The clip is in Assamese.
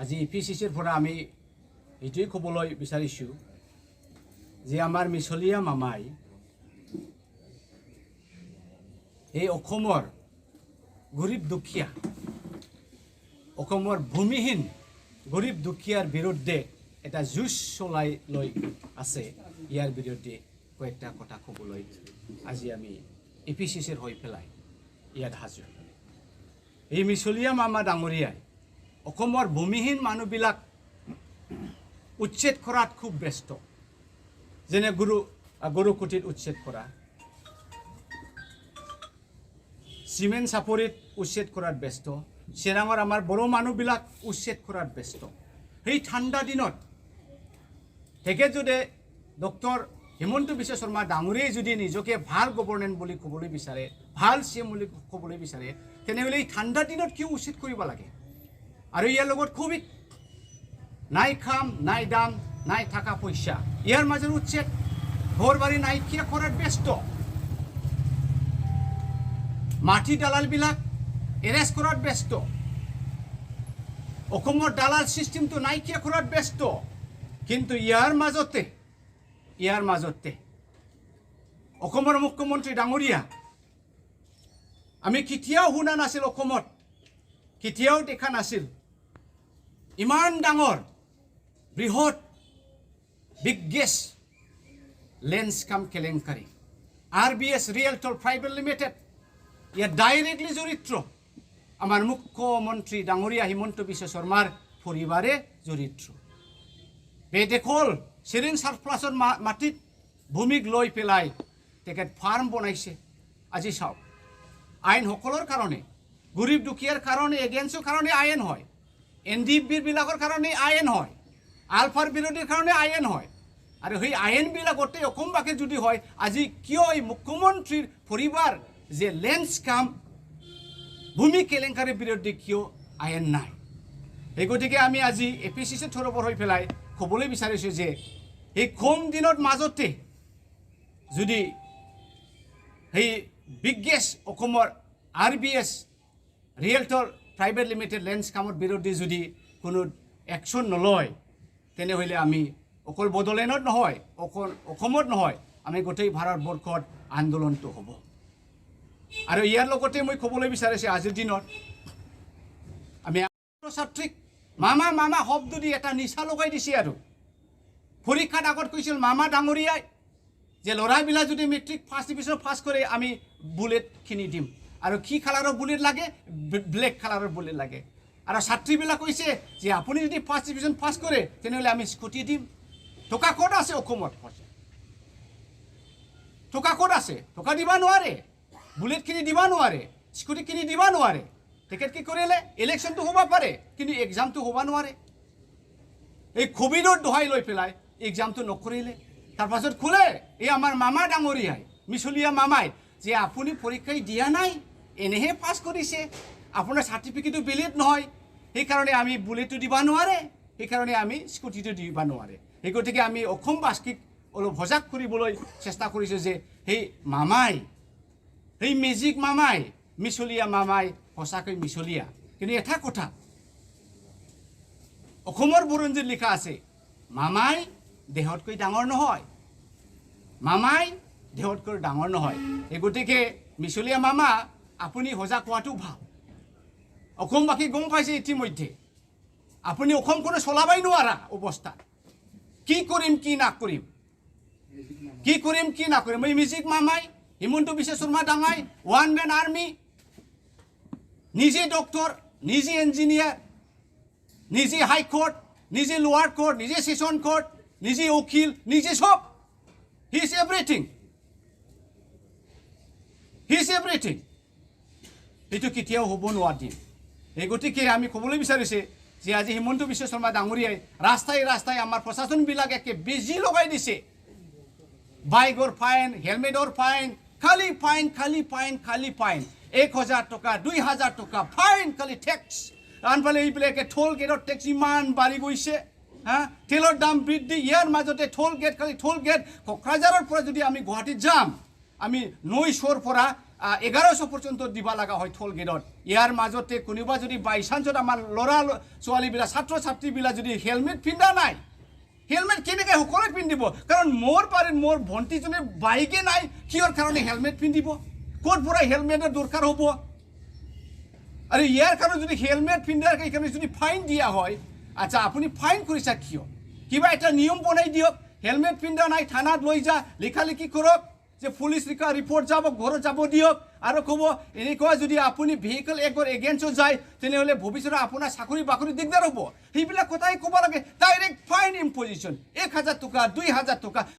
আজি EPCCৰ পৰা আমি এইটোৱে ক'বলৈ বিচাৰিছোঁ যে আমাৰ মিছলীয়া মামাই এই অসমৰ গৰীব দুখীয়া অসমৰ ভূমিহীন গৰীব দুখীয়াৰ বিৰুদ্ধে এটা যুঁজ চলাই লৈ আছে। ইয়াৰ বিৰুদ্ধে কয়েকটা কথা ক'বলৈ আজি আমি EPCCৰ হৈ পেলাই ইয়াত হাজিৰ। এই মিছলীয়া মামা ডাঙৰীয়াই অসমৰ ভূমিহীন মানুহবিলাক উচ্ছেদ কৰাত খুব ব্যস্ত, যেনে গৰুকুটিত উচ্ছেদ কৰা, চিমেণ্ট চাপৰিত উচ্ছেদ কৰাত ব্যস্ত, চিৰাঙৰ আমাৰ বড়ো মানুহবিলাক উচ্ছেদ কৰাত ব্যস্ত। সেই ঠাণ্ডা দিনত তেখেত যদি ডক্টৰ হিমন্ত বিশ্ব শৰ্মা ডাঙৰীয়াই যদি নিজকে ভাল গভৰ্ণেন্স বুলি ক'বলৈ বিচাৰে, ভাল CM বুলি ক'বলৈ বিচাৰে, তেনেহ'লে এই ঠাণ্ডা দিনত কিয় উচ্ছেদ কৰিব লাগে? আৰু ইয়াৰ লগত কোভিড, নাই খাম, নাই দাম, নাই টাকা পইচা, ইয়াৰ মাজত উচ্ছেদ, ঘৰ বাৰী নাইকিয়া কৰাত ব্যস্ত, মাটি দালালবিলাক এৰেষ্ট কৰাত ব্যস্ত, অসমৰ দালাল ছিষ্টেমটো নাইকিয়া কৰাত ব্যস্ত। কিন্তু ইয়াৰ মাজতে অসমৰ মুখ্যমন্ত্ৰী ডাঙৰীয়া আমি কেতিয়াও শুনা নাছিল, অসমত কেতিয়াও দেখা নাছিল ইমান ডাঙৰ বৃহৎ বিগেষ্ট লেণ্ড স্কাম কেলেংকাৰী RBS ৰিয়েলটৰ প্ৰাইভেট লিমিটেড। ইয়াত ডাইৰেক্টলি জড়িত আমাৰ মুখ্যমন্ত্ৰী ডাঙৰীয়া হিমন্ত বিশ্ব শৰ্মাৰ পৰিবাৰে জড়িত। বেদখল চিৰিং চাৰপ্লাছৰ মাটিত ভূমিক লৈ পেলাই তেখেত ফাৰ্ম বনাইছে। আজি চাওক, আইন সকলৰ কাৰণে, গৰীব দুখীয়াৰ কাৰণে, এগেইনষ্টৰ কাৰণে আইন হয়, NDB-বিলাকৰ কাৰণে আইন হয়, আলফাৰ বিৰোধীৰ কাৰণে আইন হয়। আৰু সেই আইনবিলাক গোটেই অসমবাসী যদি হয়, আজি কিয় এই মুখ্যমন্ত্ৰীৰ পৰিবাৰ যে লেণ্ড স্কাম ভূমি কেলেংকাৰীৰ বিৰুদ্ধে কিয় আইন নাই? সেই গতিকে আমি আজি EPCC থৰবৰ হৈ পেলাই ক'বলৈ বিচাৰিছোঁ যে এই কম দিনৰ মাজতে যদি সেই বিগেষ্ট অসমৰ RBS ৰিয়েলটৰ প্ৰাইভেট লিমিটেড লেণ্ড স্কামৰ বিৰুদ্ধে যদি কোনো একশ্যন নলয়, তেনেহ'লে আমি অকল বড়োলেণ্ডত নহয়, অকল অসমত নহয়, আমি গোটেই ভাৰতবৰ্ষত আন্দোলনটো হ'ব। আৰু ইয়াৰ লগতে মই ক'বলৈ বিচাৰিছোঁ আজিৰ দিনত আমি ছাত্ৰীক মামা মামা শব্দ দি এটা নিচা লগাই দিছে। আৰু পৰীক্ষাত আগত কৈছিল মামা ডাঙৰীয়াই যে ল'ৰাবিলাক যদি মেট্ৰিক ফাৰ্ষ্ট ডিভিজন পাছ কৰে আমি বুলেট কিনি দিম, আৰু কি কালাৰৰ বুলেট লাগে? ব্লেক কালাৰৰ বুলেট লাগে। আৰু ছাত্ৰীবিলাক কৈছে যে আপুনি যদি ফাৰ্ষ্ট ডিভিজন পাছ কৰে তেনেহ'লে আমি স্কুটি দিম। টকা ক'ত আছে অসমত? টকা ক'ত আছে? টকা দিব নোৱাৰে, বুলেট কিনি দিব নোৱাৰে, স্কুটি কিনি দিব নোৱাৰে। তেখেত কি কৰিলে? ইলেকশ্যনটো হ'ব পাৰে কিন্তু এক্সামটো হ'ব নোৱাৰে। এই কোভিডৰ দোহাই লৈ পেলাই এক্সামটো নকৰিলে। তাৰপাছত খোলে এই আমাৰ মামা ডাঙৰীয়াই, মিছলীয়া মামাই, যে আপুনি পৰীক্ষাই দিয়া নাই, এনেহে পাছ কৰিছে, আপোনাৰ চাৰ্টিফিকেটটো ভেলিড নহয়, সেইকাৰণে আমি বুলেটটো দিব নোৱাৰে, সেইকাৰণে আমি স্কুটিটো দিব নোৱাৰে। সেই গতিকে আমি অসমবাসীক অলপ সজাগ কৰিবলৈ চেষ্টা কৰিছোঁ যে সেই মামাই, সেই মেজিক মামাই, মিছলীয়া মামাই সঁচাকৈ মিছলীয়া। কিন্তু এটা কথা অসমৰ বুৰঞ্জীত লিখা আছে, মামাই দেহতকৈ ডাঙৰ নহয়, মামাই দেহতকৈ ডাঙৰ নহয়। এই গতিকে মিছলীয়া মামা আপুনি সজাগ হোৱাটো ভাল। অসমবাসী গম পাইছে ইতিমধ্যে আপুনি অসমখনো চলাবই নোৱাৰা অৱস্থা। কি কৰিম কি নকৰিম, কি কৰিম কি নকৰিম? এই মিউজিক মামাই, Himanta Biswa Sarma ডাঙাই, one man army, নিজে ডক্টৰ, নিজে ইঞ্জিনিয়াৰ, নিজে হাইকোৰ্ট, নিজে লোৱাৰ কোৰ্ট, নিজে ছেছন কোৰ্ট, নিজে উকিল, নিজে সব। He is everything, he is everything. এইটো কেতিয়াও হ'ব নোৱাৰিম। এই গতিকে আমি ক'বলৈ বিচাৰিছে যে আজি হিমন্ত বিশ্ব শৰ্মা ডাঙৰীয়াই ৰাস্তাই ৰাস্তাই আমাৰ প্ৰশাসনবিলাক একে বেজি লগাই দিছে। বাইকৰ ফাইন, হেলমেটৰ ফাইন, খালি ফাইন, খালি ফাইন, খালি ফাইন, 1000 টকা, 2000 টকা ফাইন, খালি টেক্স। আনফালে এইবিলাকে টোল গেটৰ টেক্স ইমান বাঢ়ি গৈছে। তেলৰ দাম বৃদ্ধি, ইয়াৰ মাজতে টোল গেট, খালি টোল গেট। কোকৰাঝাৰৰ পৰা যদি আমি গুৱাহাটীত যাম, আমি নৈশৰ পৰা 1100 পৰ্যন্ত দিবা লগা হয় টোল গেটত ইয়াৰ মাজতে কোনোবা যদি বাই চান্সত আমাৰ ল'ৰা ছোৱালীবিলাক ছাত্ৰ ছাত্ৰীবিলাক যদি হেলমেট পিন্ধা নাই হেলমেট কেনেকৈ সকলোৱে পিন্ধিব কাৰণ মোৰ পাৰে মোৰ ভণ্টিজনী বাইকে নাই কিহৰ কাৰণে হেলমেট পিন্ধিব ক'ৰ পৰা হেলমেটৰ দৰকাৰ হ'ব আৰু ইয়াৰ কাৰণে যদি হেলমেট পিন্ধাৰ কাৰণে যদি ফাইন দিয়া হয় আচ্ছা আপুনি ফাইন কৰিছা কিয় কিবা এটা নিয়ম বনাই দিয়ক হেলমেট পিন্ধা নাই থানাত লৈ যা লিখালিখি কৰক যে পুলিচ ৰিপৰ্ট যাব ঘৰত যাব দিয়ক আৰু ক'ব এনেকুৱা যদি আপুনি ভেহিকল একৰ এগেইনষ্টত যায় তেনেহ'লে ভৱিষ্যতে আপোনাৰ চাকৰি বাকৰি দিগদাৰ হ'ব সেইবিলাক কথাই ক'ব লাগে ডাইৰেক্ট ফাইন ইম্পজিশ্যন 1000 টকা 2000 টকা